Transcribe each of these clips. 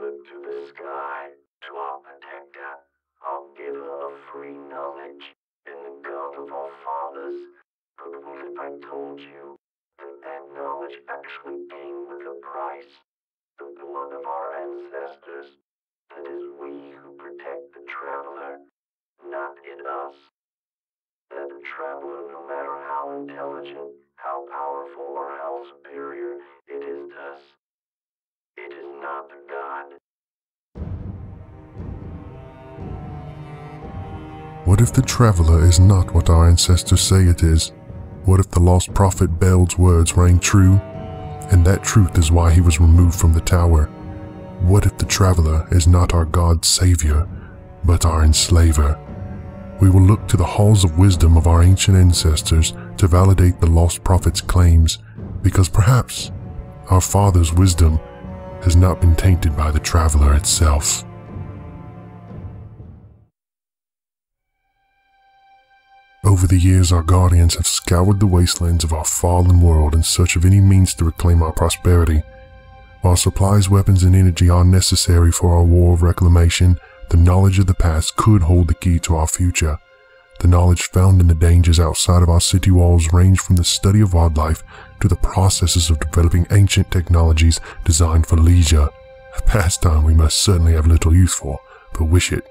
look to the sky, to our protector. I'll give her a free knowledge in the God of our fathers. But what if I told you that knowledge actually came with a price? The blood of our ancestors. That is we who protect the traveler, not it us. That the traveler, no matter how intelligent, how powerful, or how superior it is to us, it is not the God. What if the traveler is not what our ancestors say it is? What if the lost prophet Bel's words rang true, and that truth is why he was removed from the tower? What if the traveler is not our God's savior, but our enslaver? We will look to the halls of wisdom of our ancient ancestors to validate the lost prophet's claims, because perhaps our father's wisdom has not been tainted by the traveler itself. Over the years, our guardians have scoured the wastelands of our fallen world in search of any means to reclaim our prosperity. While supplies, weapons, and energy are necessary for our war of reclamation, the knowledge of the past could hold the key to our future. The knowledge found in the dangers outside of our city walls range from the study of wildlife to the processes of developing ancient technologies designed for leisure, a pastime we must certainly have little use for, but wish it.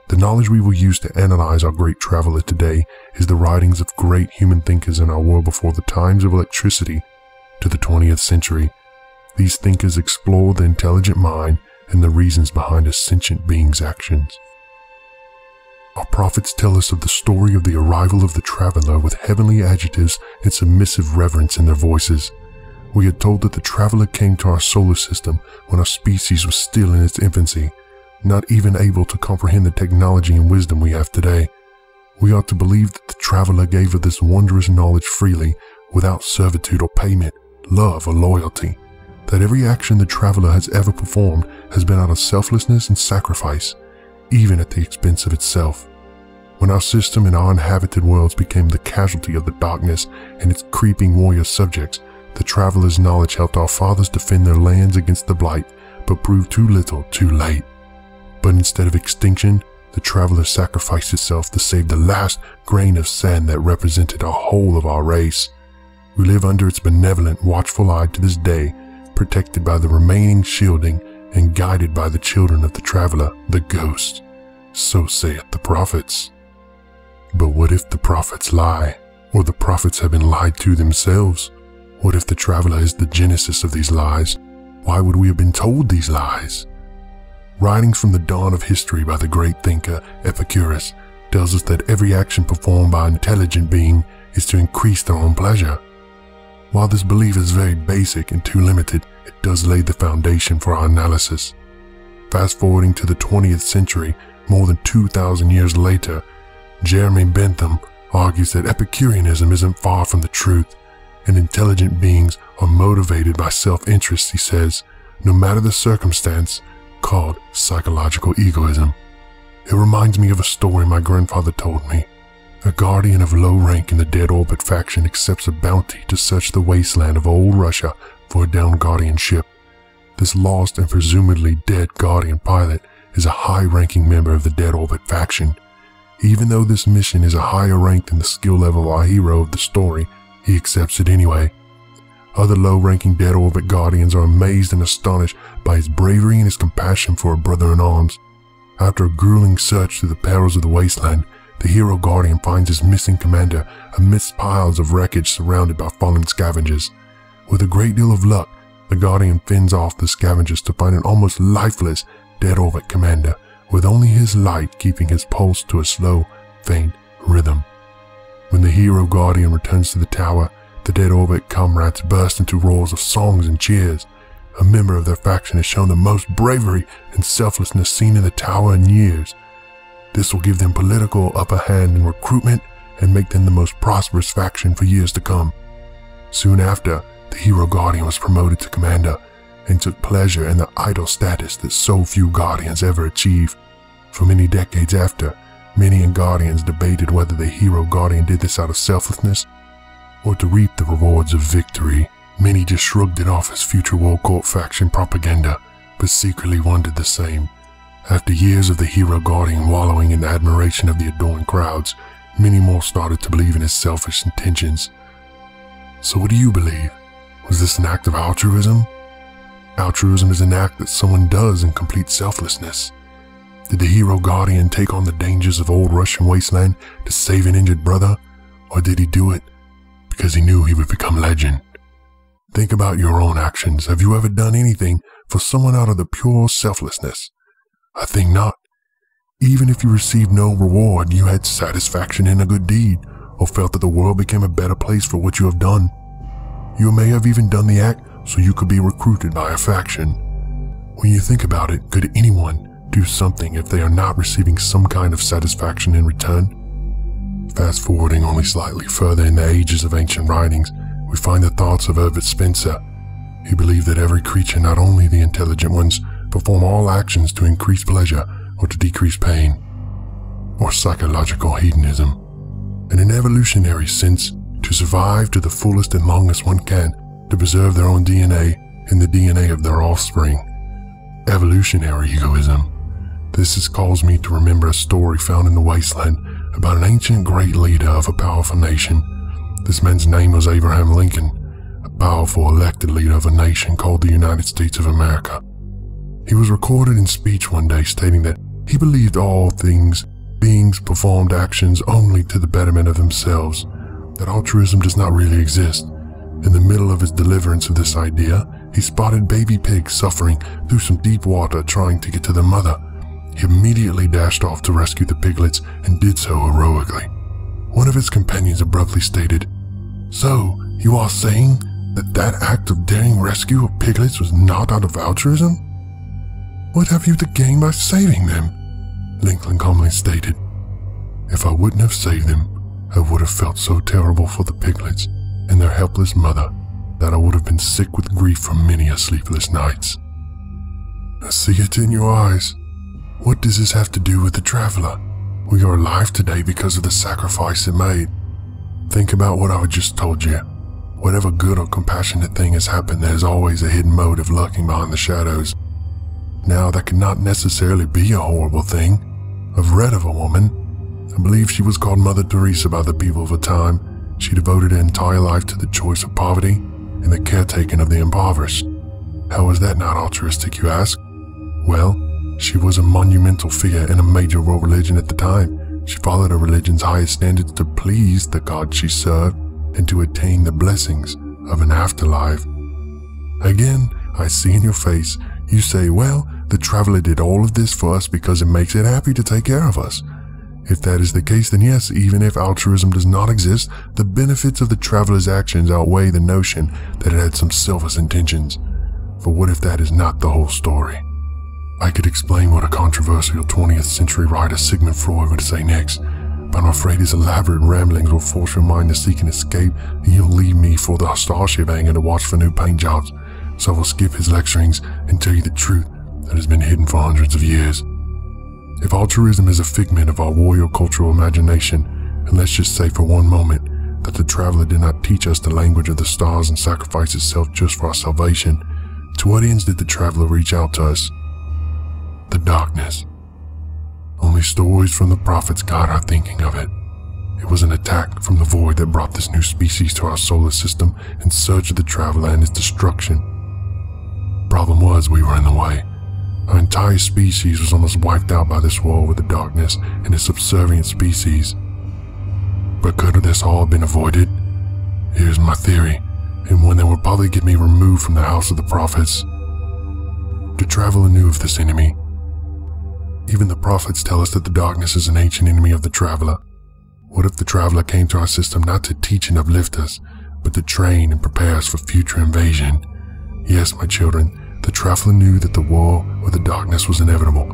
The knowledge we will use to analyze our great traveler today is the writings of great human thinkers in our world before the times of electricity to the 20th century. These thinkers explore the intelligent mind and the reasons behind a sentient being's actions. Our prophets tell us of the story of the arrival of the traveler with heavenly adjectives and submissive reverence in their voices. We are told that the traveler came to our solar system when our species was still in its infancy, not even able to comprehend the technology and wisdom we have today. We are to believe that the traveler gave us this wondrous knowledge freely, without servitude or payment, love or loyalty. That every action the traveler has ever performed has been out of selflessness and sacrifice, even at the expense of itself. When our system and our inhabited worlds became the casualty of the darkness and its creeping warrior subjects, the traveler's knowledge helped our fathers defend their lands against the blight, but proved too little, too late. But instead of extinction, the traveler sacrificed itself to save the last grain of sand that represented our whole of our race. We live under its benevolent, watchful eye to this day, protected by the remaining shielding and guided by the children of the traveler, the ghost. So saith the prophets. But what if the prophets lie, or the prophets have been lied to themselves? What if the traveler is the genesis of these lies? Why would we have been told these lies? Writings from the dawn of history by the great thinker Epicurus tells us that every action performed by an intelligent being is to increase their own pleasure. While this belief is very basic and too limited, it does lay the foundation for our analysis. Fast forwarding to the 20th century, more than 2,000 years later, Jeremy Bentham argues that Epicureanism isn't far from the truth, and intelligent beings are motivated by self-interest, he says, no matter the circumstance, called psychological egoism. It reminds me of a story my grandfather told me. A guardian of low rank in the Dead Orbit faction accepts a bounty to search the wasteland of old Russia for a downed guardian ship. This lost and presumably dead guardian pilot is a high-ranking member of the Dead Orbit faction. Even though this mission is a higher rank than the skill level of our hero of the story, he accepts it anyway. Other low-ranking Dead Orbit guardians are amazed and astonished by his bravery and his compassion for a brother in arms. After a grueling search through the perils of the wasteland, the hero guardian finds his missing commander amidst piles of wreckage surrounded by fallen scavengers. With a great deal of luck, the guardian fends off the scavengers to find an almost lifeless Dead Orbit commander, with only his light keeping his pulse to a slow, faint rhythm. When the hero guardian returns to the tower, the Dead Orbit comrades burst into roars of songs and cheers. A member of their faction has shown the most bravery and selflessness seen in the tower in years. This will give them political upper hand in recruitment and make them the most prosperous faction for years to come. Soon after, the hero guardian was promoted to commander and took pleasure in the idol status that so few guardians ever achieve. For many decades after, many guardians debated whether the hero guardian did this out of selflessness or to reap the rewards of victory. Many just shrugged it off as future World Court faction propaganda, but secretly wondered the same. After years of the hero guardian wallowing in admiration of the adoring crowds, many more started to believe in his selfish intentions. So what do you believe? Was this an act of altruism? Altruism is an act that someone does in complete selflessness. Did the hero guardian take on the dangers of old Russian wasteland to save an injured brother? Or did he do it because he knew he would become legend? Think about your own actions. Have you ever done anything for someone out of the pure selflessness? I think not. Even if you received no reward, you had satisfaction in a good deed, or felt that the world became a better place for what you have done. You may have even done the act so you could be recruited by a faction. When you think about it, could anyone do something if they are not receiving some kind of satisfaction in return? Fast forwarding only slightly further in the ages of ancient writings, we find the thoughts of Herbert Spencer. He believed that every creature, not only the intelligent ones, perform all actions to increase pleasure or to decrease pain, or psychological hedonism. In an evolutionary sense, to survive to the fullest and longest one can, to preserve their own DNA and the DNA of their offspring. Evolutionary egoism. This has caused me to remember a story found in the wasteland about an ancient great leader of a powerful nation. This man's name was Abraham Lincoln, a powerful elected leader of a nation called the United States of America. He was recorded in speech one day stating that he believed all beings performed actions only to the betterment of themselves, that altruism does not really exist. In the middle of his deliverance of this idea, he spotted baby pigs suffering through some deep water trying to get to their mother. He immediately dashed off to rescue the piglets and did so heroically. One of his companions abruptly stated, "So, you are saying that act of daring rescue of piglets was not out of altruism? What have you to gain by saving them?" Lincoln calmly stated, "If I wouldn't have saved them, I would have felt so terrible for the piglets and their helpless mother that I would have been sick with grief for many a sleepless nights." I see it in your eyes. What does this have to do with the traveler? We are alive today because of the sacrifice it made. Think about what I just told you. Whatever good or compassionate thing has happened, there's always a hidden motive lurking behind the shadows. Now, that could not necessarily be a horrible thing. I've read of a woman. I believe she was called Mother Teresa by the people of her time. She devoted her entire life to the choice of poverty and the caretaking of the impoverished. How is that not altruistic, you ask? Well, she was a monumental figure in a major world religion at the time. She followed her religion's highest standards to please the God she served and to attain the blessings of an afterlife. Again, I see in your face, you say, well, the traveler did all of this for us because it makes it happy to take care of us. If that is the case, then yes, even if altruism does not exist, the benefits of the traveler's actions outweigh the notion that it had some selfish intentions. For what if that is not the whole story? I could explain what a controversial 20th century writer Sigmund Freud would say next, but I'm afraid his elaborate ramblings will force your mind to seek an escape and you'll leave me for the Starship hangar to watch for new paint jobs. So I will skip his lecturings and tell you the truth that has been hidden for hundreds of years. If altruism is a figment of our warrior cultural imagination, and let's just say for one moment that the traveler did not teach us the language of the stars and sacrifice itself just for our salvation, to what ends did the traveler reach out to us? The darkness. Only stories from the prophets guide our thinking of it. It was an attack from the void that brought this new species to our solar system in search of the traveler and its destruction. Problem was, we were in the way. Our entire species was almost wiped out by this war with the darkness and its subservient species. But could this all have been avoided? Here's my theory, and one that will probably get me removed from the house of the prophets. The traveler knew of this enemy. Even the prophets tell us that the darkness is an ancient enemy of the traveler. What if the traveler came to our system not to teach and uplift us, but to train and prepare us for future invasion? Yes, my children, the traveler knew that the war with the darkness was inevitable.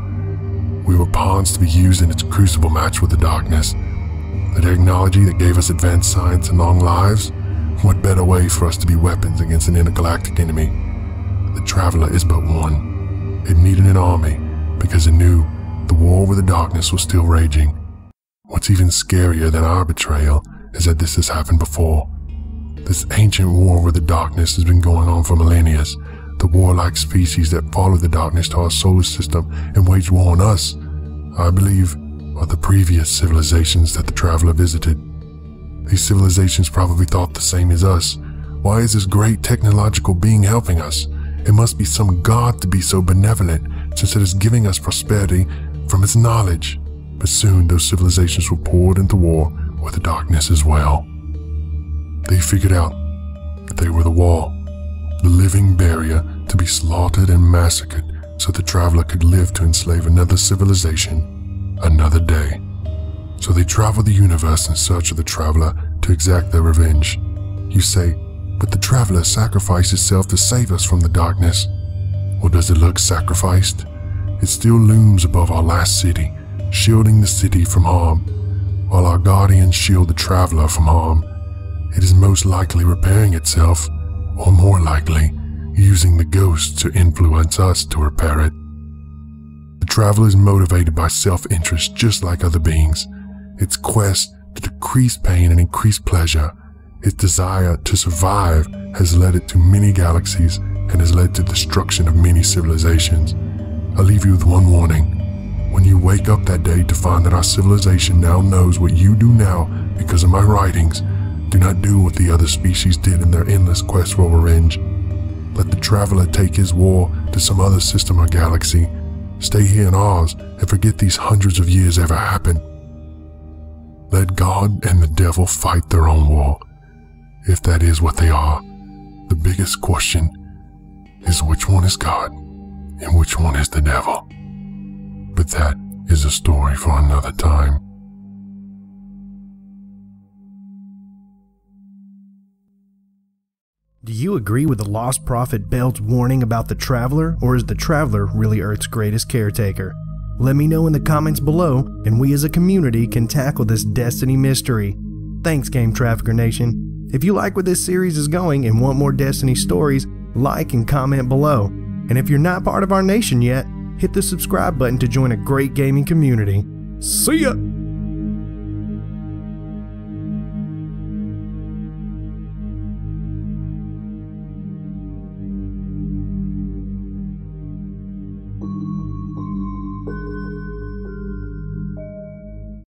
We were pawns to be used in its crucible match with the darkness. The technology that gave us advanced science and long lives? What better way for us to be weapons against an intergalactic enemy? The traveler is but one. It needed an army because it knew the war with the darkness was still raging. What's even scarier than our betrayal is that this has happened before. This ancient war with the darkness has been going on for millennia. The warlike species that follow the darkness to our solar system and wage war on us, I believe, are the previous civilizations that the traveler visited. These civilizations probably thought the same as us. Why is this great technological being helping us? It must be some god to be so benevolent, since it is giving us prosperity from its knowledge. But soon those civilizations were poured into war with the darkness as well. They figured out that they were the wall, the living barrier to be slaughtered and massacred so the traveler could live to enslave another civilization, another day. So they travel the universe in search of the traveler to exact their revenge. You say, but the traveler sacrificed itself to save us from the darkness. Or does it look sacrificed? It still looms above our last city, shielding the city from harm, while our guardians shield the traveler from harm. It is most likely repairing itself, or more likely, using the ghosts to influence us to repair it. The traveler is motivated by self-interest just like other beings. Its quest to decrease pain and increase pleasure, its desire to survive has led it to many galaxies and has led to destruction of many civilizations. I'll leave you with one warning. When you wake up that day to find that our civilization now knows what you do now because of my writings, do not do what the other species did in their endless quest for revenge. Let the traveler take his war to some other system or galaxy. Stay here in ours and forget these hundreds of years ever happened. Let God and the devil fight their own war, if that is what they are. The biggest question is which one is God and which one is the devil. But that is a story for another time. Do you agree with the Lost Prophet Belt's warning about the Traveler, or is the Traveler really Earth's greatest caretaker? Let me know in the comments below, and we as a community can tackle this Destiny mystery. Thanks, GameTrafficker Nation. If you like where this series is going and want more Destiny stories, like and comment below. And if you're not part of our nation yet, hit the subscribe button to join a great gaming community. See ya!